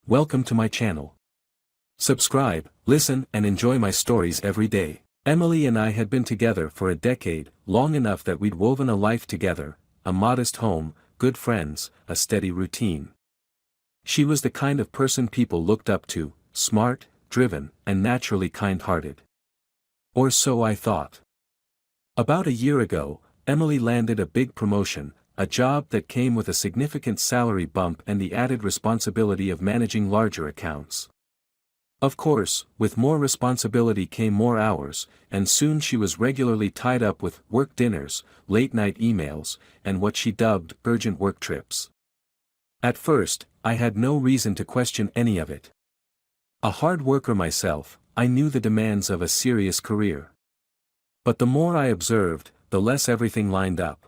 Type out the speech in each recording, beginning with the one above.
Welcome to my channel. Subscribe, listen, and enjoy my stories every day. Emily and I had been together for a decade, long enough that we'd woven a life together, a modest home, good friends, a steady routine. She was the kind of person people looked up to, smart, driven, and naturally kind-hearted. Or so I thought. About a year ago, Emily landed a big promotion, a job that came with a significant salary bump and the added responsibility of managing larger accounts. Of course, with more responsibility came more hours, and soon she was regularly tied up with work dinners, late-night emails, and what she dubbed urgent work trips. At first, I had no reason to question any of it. A hard worker myself, I knew the demands of a serious career. But the more I observed, the less everything lined up.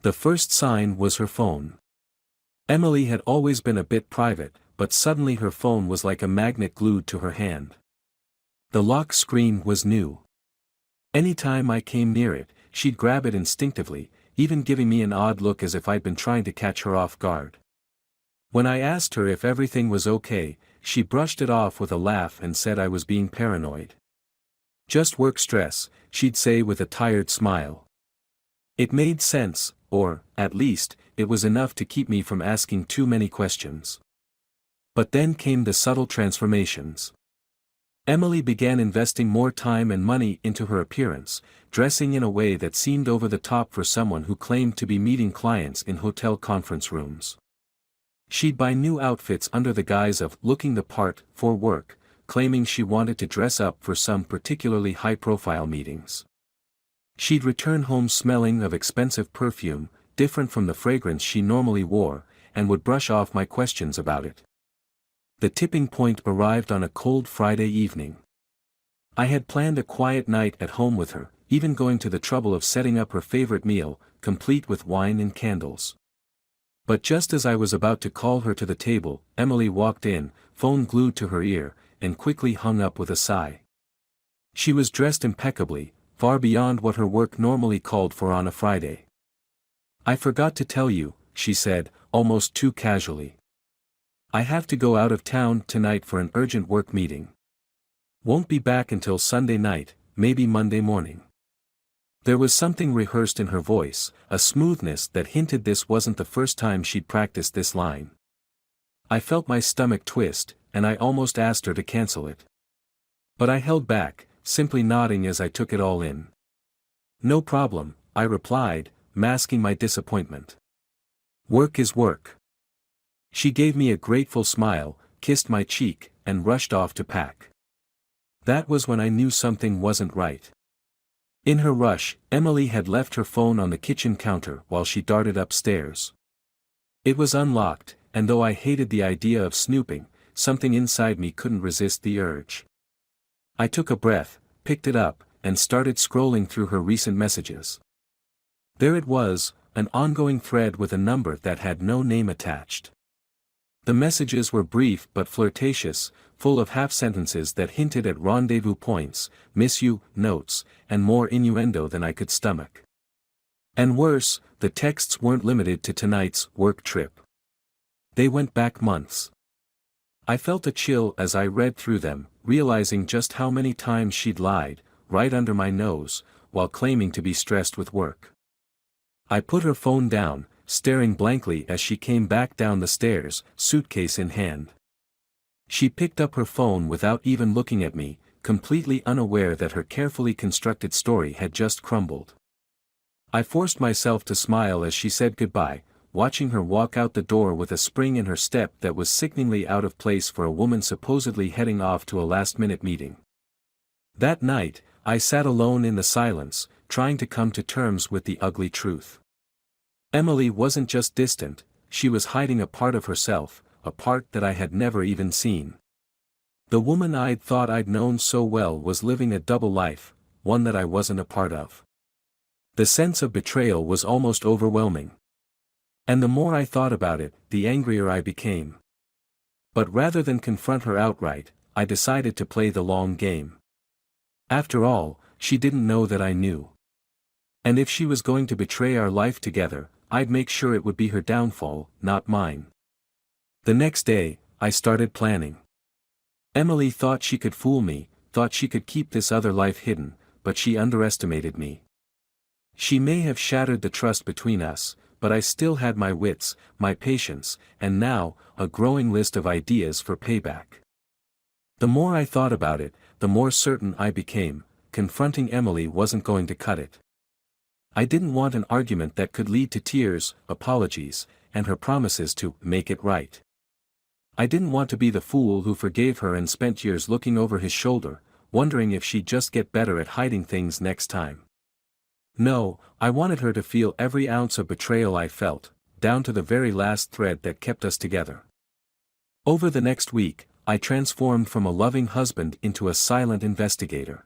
The first sign was her phone. Emily had always been a bit private, but suddenly her phone was like a magnet glued to her hand. The lock screen was new. Anytime I came near it, she'd grab it instinctively, even giving me an odd look as if I'd been trying to catch her off guard. When I asked her if everything was okay, she brushed it off with a laugh and said I was being paranoid. Just work stress, she'd say with a tired smile. It made sense, or, at least, it was enough to keep me from asking too many questions. But then came the subtle transformations. Emily began investing more time and money into her appearance, dressing in a way that seemed over the top for someone who claimed to be meeting clients in hotel conference rooms. She'd buy new outfits under the guise of looking the part for work, claiming she wanted to dress up for some particularly high-profile meetings. She'd return home smelling of expensive perfume, different from the fragrance she normally wore, and would brush off my questions about it. The tipping point arrived on a cold Friday evening. I had planned a quiet night at home with her, even going to the trouble of setting up her favorite meal, complete with wine and candles. But just as I was about to call her to the table, Emily walked in, phone glued to her ear, and quickly hung up with a sigh. She was dressed impeccably, far beyond what her work normally called for on a Friday. "I forgot to tell you," she said, almost too casually. "I have to go out of town tonight for an urgent work meeting. Won't be back until Sunday night, maybe Monday morning." There was something rehearsed in her voice, a smoothness that hinted this wasn't the first time she'd practiced this line. I felt my stomach twist, and I almost asked her to cancel it. But I held back, simply nodding as I took it all in. "No problem," I replied, masking my disappointment. "Work is work." She gave me a grateful smile, kissed my cheek, and rushed off to pack. That was when I knew something wasn't right. In her rush, Emily had left her phone on the kitchen counter while she darted upstairs. It was unlocked, and though I hated the idea of snooping, something inside me couldn't resist the urge. I took a breath, picked it up, and started scrolling through her recent messages. There it was, an ongoing thread with a number that had no name attached. The messages were brief but flirtatious, full of half-sentences that hinted at rendezvous points, miss you, notes, and more innuendo than I could stomach. And worse, the texts weren't limited to tonight's work trip. They went back months. I felt a chill as I read through them, realizing just how many times she'd lied, right under my nose, while claiming to be stressed with work. I put her phone down, staring blankly as she came back down the stairs, suitcase in hand. She picked up her phone without even looking at me, completely unaware that her carefully constructed story had just crumbled. I forced myself to smile as she said goodbye, watching her walk out the door with a spring in her step that was sickeningly out of place for a woman supposedly heading off to a last-minute meeting. That night, I sat alone in the silence, trying to come to terms with the ugly truth. Emily wasn't just distant, she was hiding a part of herself, a part that I had never even seen. The woman I'd thought I'd known so well was living a double life, one that I wasn't a part of. The sense of betrayal was almost overwhelming. And the more I thought about it, the angrier I became. But rather than confront her outright, I decided to play the long game. After all, she didn't know that I knew. And if she was going to betray our life together, I'd make sure it would be her downfall, not mine. The next day, I started planning. Emily thought she could fool me, thought she could keep this other life hidden, but she underestimated me. She may have shattered the trust between us, but I still had my wits, my patience, and now, a growing list of ideas for payback. The more I thought about it, the more certain I became, confronting Emily wasn't going to cut it. I didn't want an argument that could lead to tears, apologies, and her promises to make it right. I didn't want to be the fool who forgave her and spent years looking over his shoulder, wondering if she'd just get better at hiding things next time. No, I wanted her to feel every ounce of betrayal I felt, down to the very last thread that kept us together. Over the next week, I transformed from a loving husband into a silent investigator.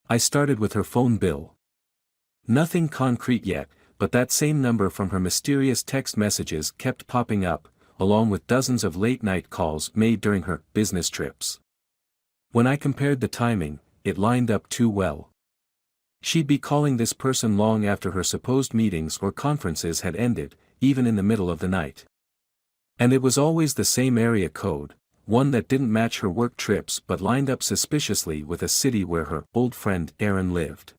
I started with her phone bill. Nothing concrete yet, but that same number from her mysterious text messages kept popping up, along with dozens of late-night calls made during her business trips. When I compared the timing, it lined up too well. She'd be calling this person long after her supposed meetings or conferences had ended, even in the middle of the night. And it was always the same area code, one that didn't match her work trips but lined up suspiciously with a city where her old friend Aaron lived.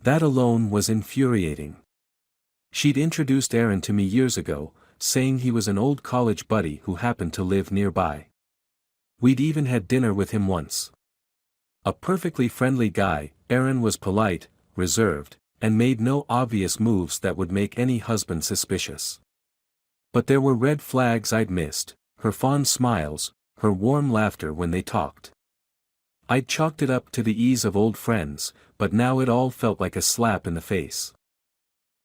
That alone was infuriating. She'd introduced Aaron to me years ago, saying he was an old college buddy who happened to live nearby. We'd even had dinner with him once. A perfectly friendly guy, Aaron was polite, reserved, and made no obvious moves that would make any husband suspicious. But there were red flags I'd missed, her fond smiles, her warm laughter when they talked. I'd chalked it up to the ease of old friends, but now it all felt like a slap in the face.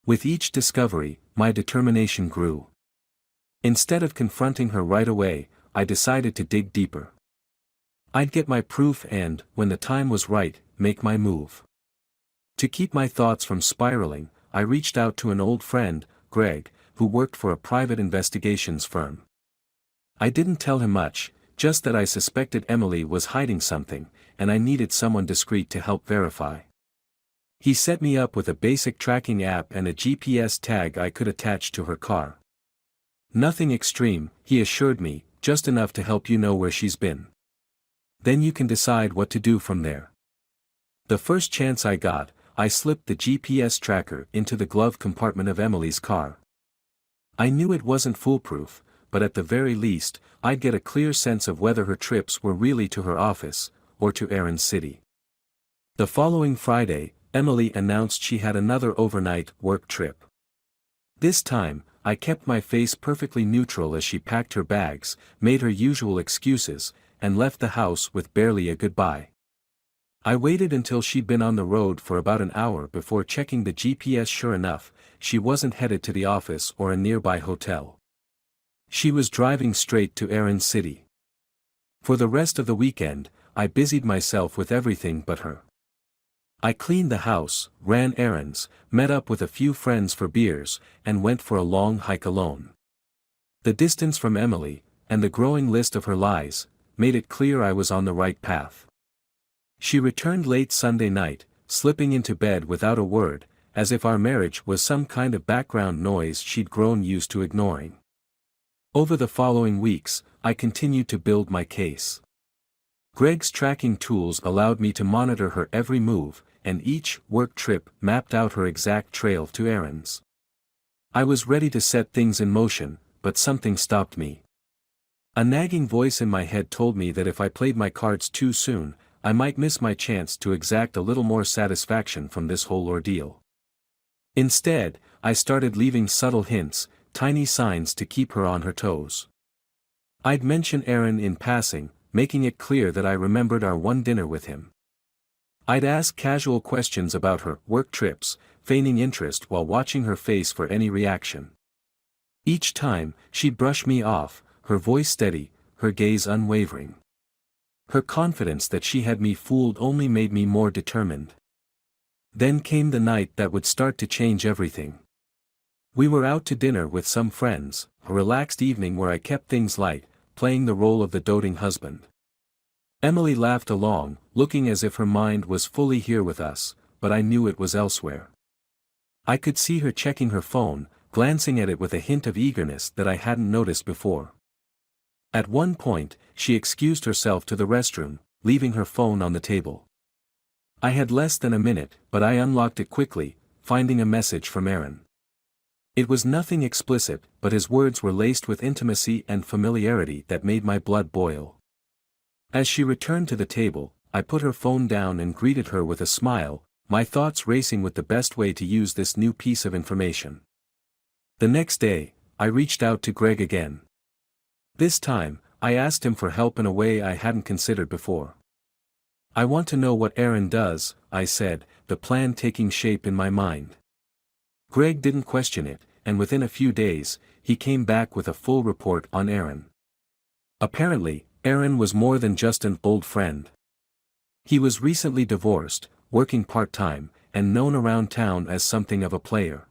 With each discovery, my determination grew. Instead of confronting her right away, I decided to dig deeper. I'd get my proof and, when the time was right, make my move. To keep my thoughts from spiraling, I reached out to an old friend, Greg, who worked for a private investigations firm. I didn't tell him much, just that I suspected Emily was hiding something, and I needed someone discreet to help verify. He set me up with a basic tracking app and a GPS tag I could attach to her car. Nothing extreme, he assured me, just enough to help you know where she's been. Then you can decide what to do from there. The first chance I got, I slipped the GPS tracker into the glove compartment of Emily's car. I knew it wasn't foolproof, but at the very least, I'd get a clear sense of whether her trips were really to her office, or to Aaron's city. The following Friday, Emily announced she had another overnight work trip. This time, I kept my face perfectly neutral as she packed her bags, made her usual excuses, and left the house with barely a goodbye. I waited until she'd been on the road for about an hour before checking the GPS. Sure enough, she wasn't headed to the office or a nearby hotel. She was driving straight to Aaron's city. For the rest of the weekend, I busied myself with everything but her. I cleaned the house, ran errands, met up with a few friends for beers, and went for a long hike alone. The distance from Emily, and the growing list of her lies, made it clear I was on the right path. She returned late Sunday night, slipping into bed without a word, as if our marriage was some kind of background noise she'd grown used to ignoring. Over the following weeks, I continued to build my case. Greg's tracking tools allowed me to monitor her every move, and each work trip mapped out her exact trail to Aaron's. I was ready to set things in motion, but something stopped me. A nagging voice in my head told me that if I played my cards too soon, I might miss my chance to exact a little more satisfaction from this whole ordeal. Instead, I started leaving subtle hints, tiny signs to keep her on her toes. I'd mention Aaron in passing, making it clear that I remembered our one dinner with him. I'd ask casual questions about her work trips, feigning interest while watching her face for any reaction. Each time, she'd brush me off, her voice steady, her gaze unwavering. Her confidence that she had me fooled only made me more determined. Then came the night that would start to change everything. We were out to dinner with some friends, a relaxed evening where I kept things light, playing the role of the doting husband. Emily laughed along, looking as if her mind was fully here with us, but I knew it was elsewhere. I could see her checking her phone, glancing at it with a hint of eagerness that I hadn't noticed before. At one point, she excused herself to the restroom, leaving her phone on the table. I had less than a minute, but I unlocked it quickly, finding a message from Aaron. It was nothing explicit, but his words were laced with intimacy and familiarity that made my blood boil. As she returned to the table, I put her phone down and greeted her with a smile, my thoughts racing with the best way to use this new piece of information. The next day, I reached out to Greg again. This time, I asked him for help in a way I hadn't considered before. "I want to know what Aaron does," I said, the plan taking shape in my mind. Greg didn't question it, and within a few days, he came back with a full report on Aaron. Apparently, Aaron was more than just an old friend. He was recently divorced, working part-time, and known around town as something of a player.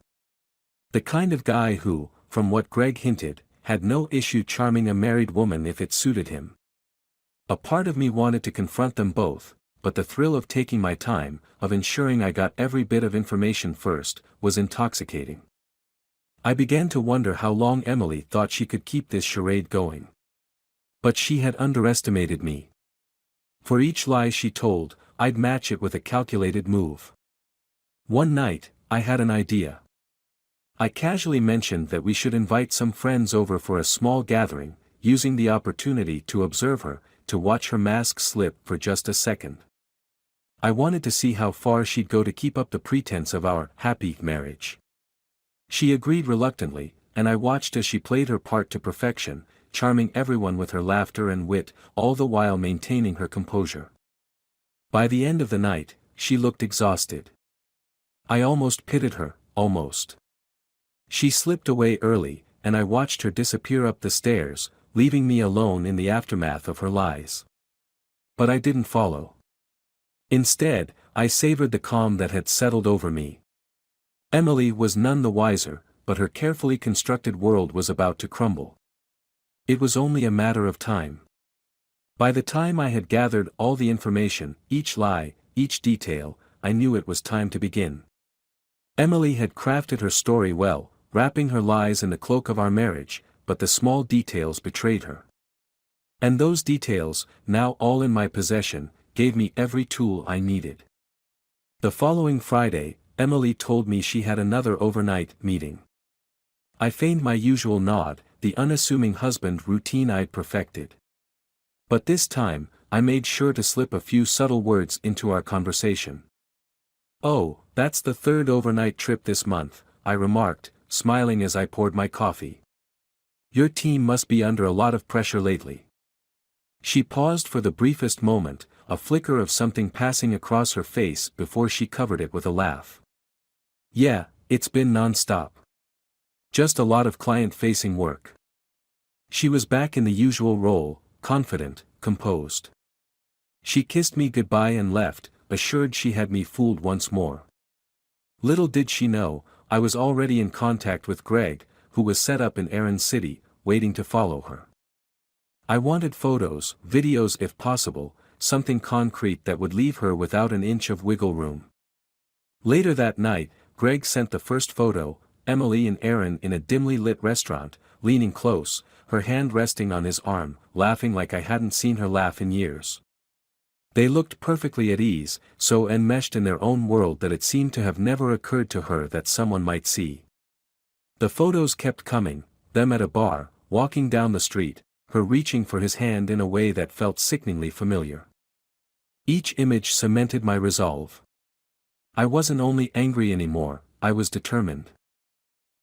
The kind of guy who, from what Greg hinted, had no issue charming a married woman if it suited him. A part of me wanted to confront them both, but the thrill of taking my time, of ensuring I got every bit of information first, was intoxicating. I began to wonder how long Emily thought she could keep this charade going. But she had underestimated me. For each lie she told, I'd match it with a calculated move. One night, I had an idea. I casually mentioned that we should invite some friends over for a small gathering, using the opportunity to observe her, to watch her mask slip for just a second. I wanted to see how far she'd go to keep up the pretense of our happy marriage. She agreed reluctantly, and I watched as she played her part to perfection, charming everyone with her laughter and wit, all the while maintaining her composure. By the end of the night, she looked exhausted. I almost pitied her, almost. She slipped away early, and I watched her disappear up the stairs, leaving me alone in the aftermath of her lies. But I didn't follow. Instead, I savored the calm that had settled over me. Emily was none the wiser, but her carefully constructed world was about to crumble. It was only a matter of time. By the time I had gathered all the information, each lie, each detail, I knew it was time to begin. Emily had crafted her story well, wrapping her lies in the cloak of our marriage, but the small details betrayed her. And those details, now all in my possession, gave me every tool I needed. The following Friday, Emily told me she had another overnight meeting. I feigned my usual nod, the unassuming husband routine I'd perfected. But this time, I made sure to slip a few subtle words into our conversation. "Oh, that's the third overnight trip this month," I remarked, smiling as I poured my coffee. "Your team must be under a lot of pressure lately." She paused for the briefest moment, a flicker of something passing across her face before she covered it with a laugh. "Yeah, it's been non-stop. Just a lot of client-facing work." She was back in the usual role, confident, composed. She kissed me goodbye and left, assured she had me fooled once more. Little did she know, I was already in contact with Greg, who was set up in Aaron's city, waiting to follow her. I wanted photos, videos if possible, something concrete that would leave her without an inch of wiggle room. Later that night, Greg sent the first photo, Emily and Aaron in a dimly lit restaurant, leaning close, her hand resting on his arm, laughing like I hadn't seen her laugh in years. They looked perfectly at ease, so enmeshed in their own world that it seemed to have never occurred to her that someone might see. The photos kept coming, them at a bar, walking down the street, her reaching for his hand in a way that felt sickeningly familiar. Each image cemented my resolve. I wasn't only angry anymore, I was determined.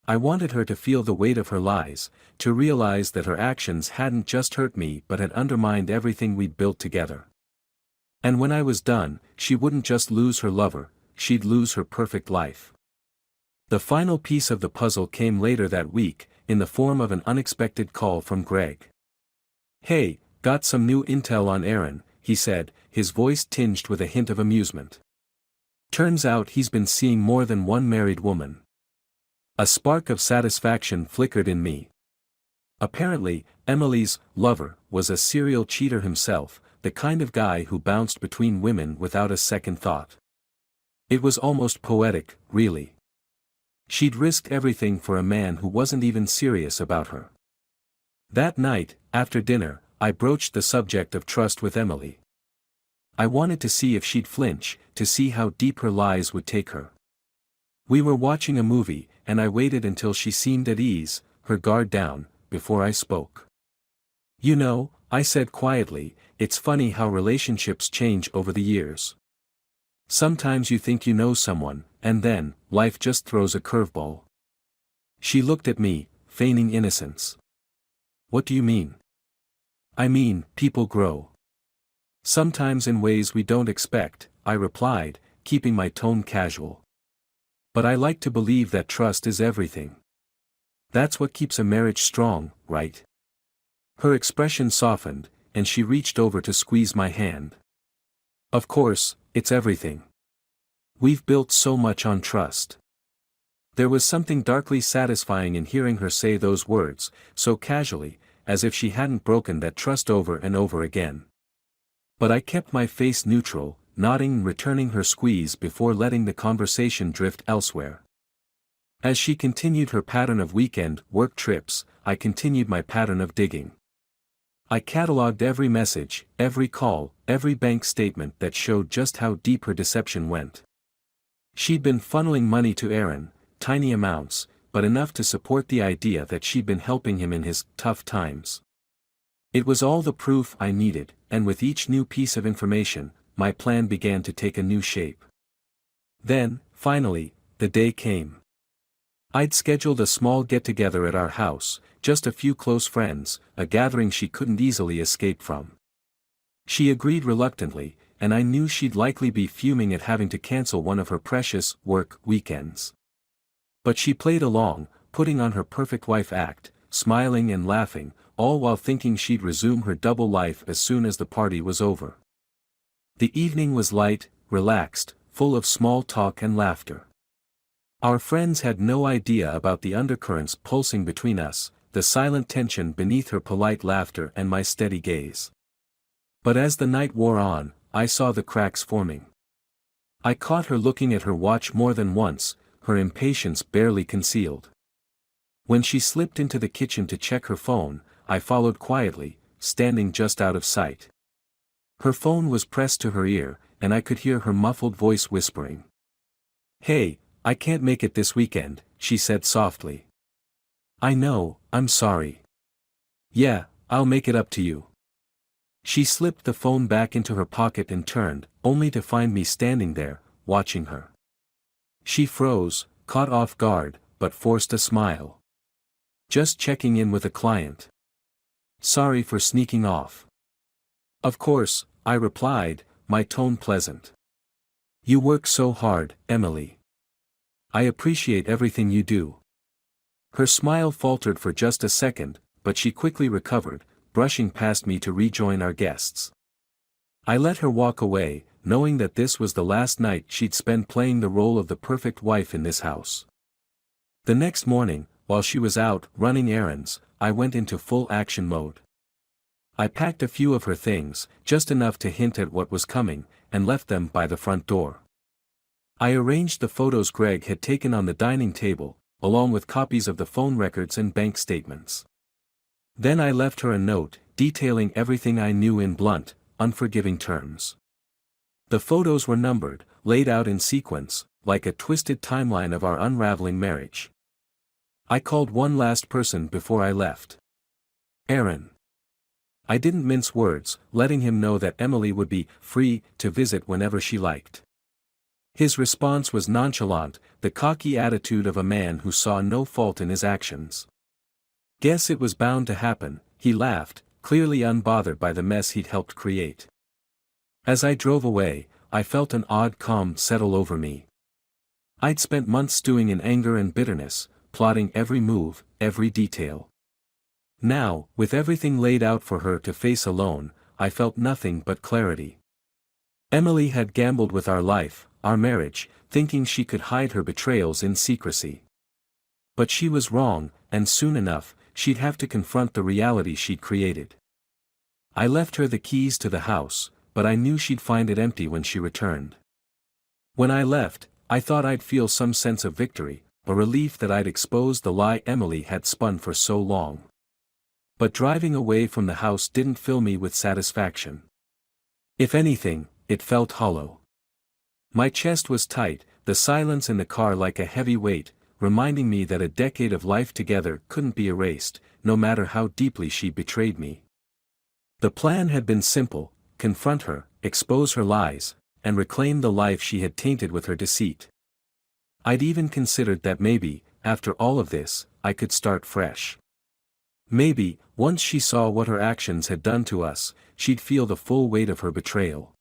I wanted her to feel the weight of her lies, to realize that her actions hadn't just hurt me but had undermined everything we'd built together. And when I was done, she wouldn't just lose her lover, she'd lose her perfect life. The final piece of the puzzle came later that week, in the form of an unexpected call from Greg. "Hey, got some new intel on Aaron," he said, his voice tinged with a hint of amusement. "Turns out he's been seeing more than one married woman." A spark of satisfaction flickered in me. Apparently, Emily's lover was a serial cheater himself, the kind of guy who bounced between women without a second thought. It was almost poetic, really. She'd risked everything for a man who wasn't even serious about her. That night, after dinner, I broached the subject of trust with Emily. I wanted to see if she'd flinch, to see how deep her lies would take her. We were watching a movie, and I waited until she seemed at ease, her guard down, before I spoke. "You know," I said quietly, "it's funny how relationships change over the years. Sometimes you think you know someone, and then, life just throws a curveball." She looked at me, feigning innocence. "What do you mean?" "I mean, people grow. Sometimes in ways we don't expect," I replied, keeping my tone casual. "But I like to believe that trust is everything. That's what keeps a marriage strong, right?" Her expression softened, and she reached over to squeeze my hand. "Of course, it's everything. We've built so much on trust." There was something darkly satisfying in hearing her say those words, so casually, as if she hadn't broken that trust over and over again. But I kept my face neutral, nodding and returning her squeeze before letting the conversation drift elsewhere. As she continued her pattern of weekend work trips, I continued my pattern of digging. I catalogued every message, every call, every bank statement that showed just how deep her deception went. She'd been funneling money to Aaron, tiny amounts, but enough to support the idea that she'd been helping him in his tough times. It was all the proof I needed, and with each new piece of information, my plan began to take a new shape. Then, finally, the day came. I'd scheduled a small get-together at our house, just a few close friends, a gathering she couldn't easily escape from. She agreed reluctantly, and I knew she'd likely be fuming at having to cancel one of her precious work weekends. But she played along, putting on her perfect wife act, smiling and laughing, all while thinking she'd resume her double life as soon as the party was over. The evening was light, relaxed, full of small talk and laughter. Our friends had no idea about the undercurrents pulsing between us, the silent tension beneath her polite laughter and my steady gaze. But as the night wore on, I saw the cracks forming. I caught her looking at her watch more than once, her impatience barely concealed. When she slipped into the kitchen to check her phone, I followed quietly, standing just out of sight. Her phone was pressed to her ear, and I could hear her muffled voice whispering. "Hey, I can't make it this weekend," she said softly. "I know, I'm sorry." "Yeah, I'll make it up to you." She slipped the phone back into her pocket and turned, only to find me standing there, watching her. She froze, caught off guard, but forced a smile. "Just checking in with a client. Sorry for sneaking off." "Of course," I replied, my tone pleasant. "You work so hard, Emily. I appreciate everything you do." Her smile faltered for just a second, but she quickly recovered, brushing past me to rejoin our guests. I let her walk away, knowing that this was the last night she'd spend playing the role of the perfect wife in this house. The next morning, while she was out running errands, I went into full action mode. I packed a few of her things, just enough to hint at what was coming, and left them by the front door. I arranged the photos Greg had taken on the dining table, along with copies of the phone records and bank statements. Then I left her a note, detailing everything I knew in blunt, unforgiving terms. The photos were numbered, laid out in sequence, like a twisted timeline of our unraveling marriage. I called one last person before I left. Aaron. I didn't mince words, letting him know that Emily would be free to visit whenever she liked. His response was nonchalant, the cocky attitude of a man who saw no fault in his actions. "Guess it was bound to happen," he laughed, clearly unbothered by the mess he'd helped create. As I drove away, I felt an odd calm settle over me. I'd spent months stewing in anger and bitterness, plotting every move, every detail. Now, with everything laid out for her to face alone, I felt nothing but clarity. Emily had gambled with our life, our marriage, thinking she could hide her betrayals in secrecy. But she was wrong, and soon enough, she'd have to confront the reality she'd created. I left her the keys to the house, but I knew she'd find it empty when she returned. When I left, I thought I'd feel some sense of victory, a relief that I'd exposed the lie Emily had spun for so long. But driving away from the house didn't fill me with satisfaction. If anything, it felt hollow. My chest was tight, the silence in the car like a heavy weight, reminding me that a decade of life together couldn't be erased, no matter how deeply she betrayed me. The plan had been simple: confront her, expose her lies, and reclaim the life she had tainted with her deceit. I'd even considered that maybe, after all of this, I could start fresh. Maybe, once she saw what her actions had done to us, she'd feel the full weight of her betrayal.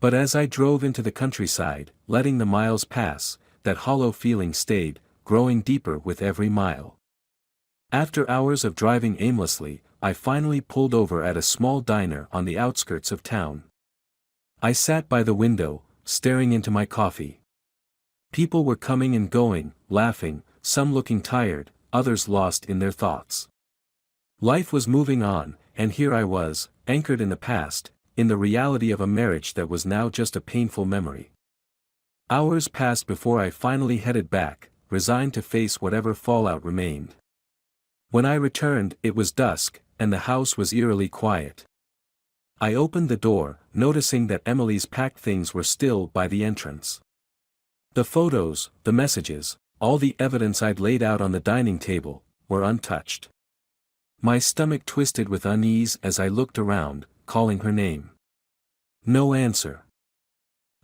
But as I drove into the countryside, letting the miles pass, that hollow feeling stayed, growing deeper with every mile. After hours of driving aimlessly, I finally pulled over at a small diner on the outskirts of town. I sat by the window, staring into my coffee. People were coming and going, laughing, some looking tired, others lost in their thoughts. Life was moving on, and here I was, anchored in the past, in the reality of a marriage that was now just a painful memory. Hours passed before I finally headed back, resigned to face whatever fallout remained. When I returned, it was dusk, and the house was eerily quiet. I opened the door, noticing that Emily's packed things were still by the entrance. The photos, the messages, all the evidence I'd laid out on the dining table, were untouched. My stomach twisted with unease as I looked around, calling her name. No answer.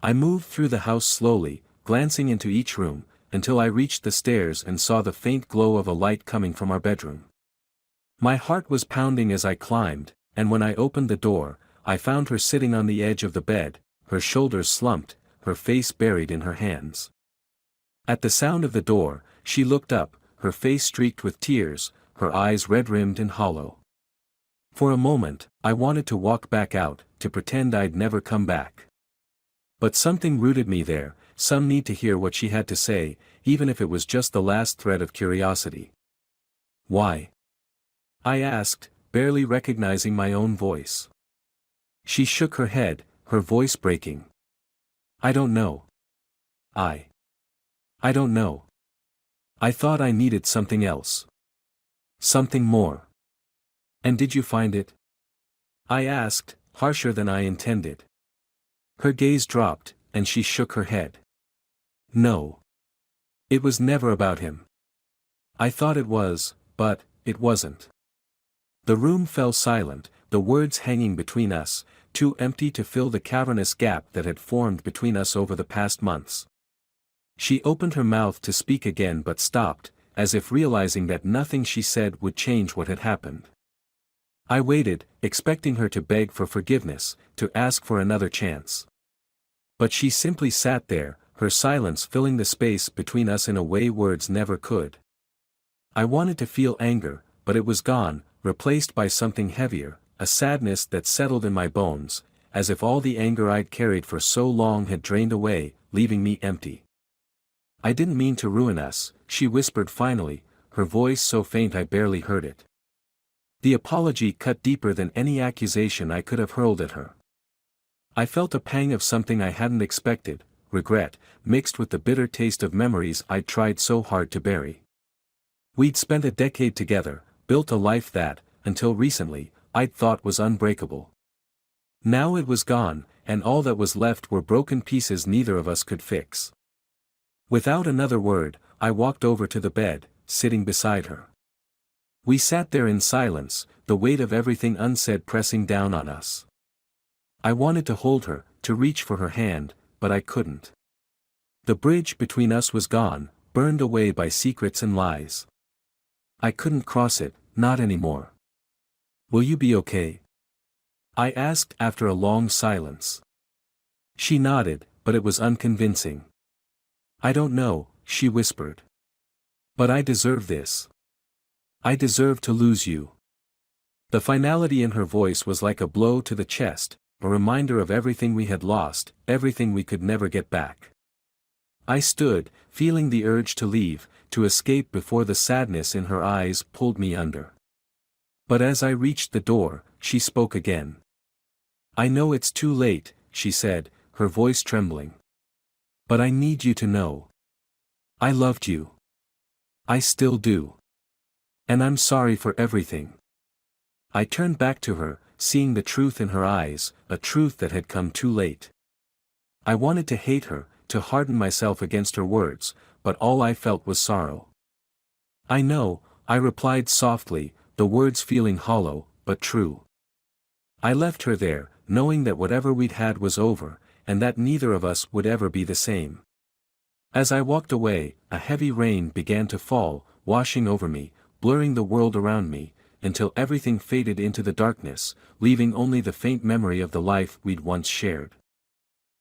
I moved through the house slowly, glancing into each room, until I reached the stairs and saw the faint glow of a light coming from our bedroom. My heart was pounding as I climbed, and when I opened the door, I found her sitting on the edge of the bed, her shoulders slumped, her face buried in her hands. At the sound of the door, she looked up, her face streaked with tears, her eyes red-rimmed and hollow. For a moment, I wanted to walk back out, to pretend I'd never come back. But something rooted me there, some need to hear what she had to say, even if it was just the last thread of curiosity. Why? I asked, barely recognizing my own voice. She shook her head, her voice breaking. I don't know. I don't know. I thought I needed something else. Something more. And did you find it? I asked, harsher than I intended. Her gaze dropped, and she shook her head. No. It was never about him. I thought it was, but it wasn't. The room fell silent, the words hanging between us, too empty to fill the cavernous gap that had formed between us over the past months. She opened her mouth to speak again but stopped, as if realizing that nothing she said would change what had happened. I waited, expecting her to beg for forgiveness, to ask for another chance. But she simply sat there, her silence filling the space between us in a way words never could. I wanted to feel anger, but it was gone, replaced by something heavier, a sadness that settled in my bones, as if all the anger I'd carried for so long had drained away, leaving me empty. I didn't mean to ruin us, she whispered finally, her voice so faint I barely heard it. The apology cut deeper than any accusation I could have hurled at her. I felt a pang of something I hadn't expected, regret, mixed with the bitter taste of memories I'd tried so hard to bury. We'd spent a decade together, built a life that, until recently, I'd thought was unbreakable. Now it was gone, and all that was left were broken pieces neither of us could fix. Without another word, I walked over to the bed, sitting beside her. We sat there in silence, the weight of everything unsaid pressing down on us. I wanted to hold her, to reach for her hand, but I couldn't. The bridge between us was gone, burned away by secrets and lies. I couldn't cross it, not anymore. Will you be okay? I asked after a long silence. She nodded, but it was unconvincing. I don't know, she whispered. But I deserve this. I deserve to lose you. The finality in her voice was like a blow to the chest, a reminder of everything we had lost, everything we could never get back. I stood, feeling the urge to leave, to escape before the sadness in her eyes pulled me under. But as I reached the door, she spoke again. I know it's too late, she said, her voice trembling. But I need you to know. I loved you. I still do. And I'm sorry for everything. I turned back to her, seeing the truth in her eyes, a truth that had come too late. I wanted to hate her, to harden myself against her words, but all I felt was sorrow. "I know," I replied softly, the words feeling hollow, but true. I left her there, knowing that whatever we'd had was over, and that neither of us would ever be the same. As I walked away, a heavy rain began to fall, washing over me, blurring the world around me, until everything faded into the darkness, leaving only the faint memory of the life we'd once shared.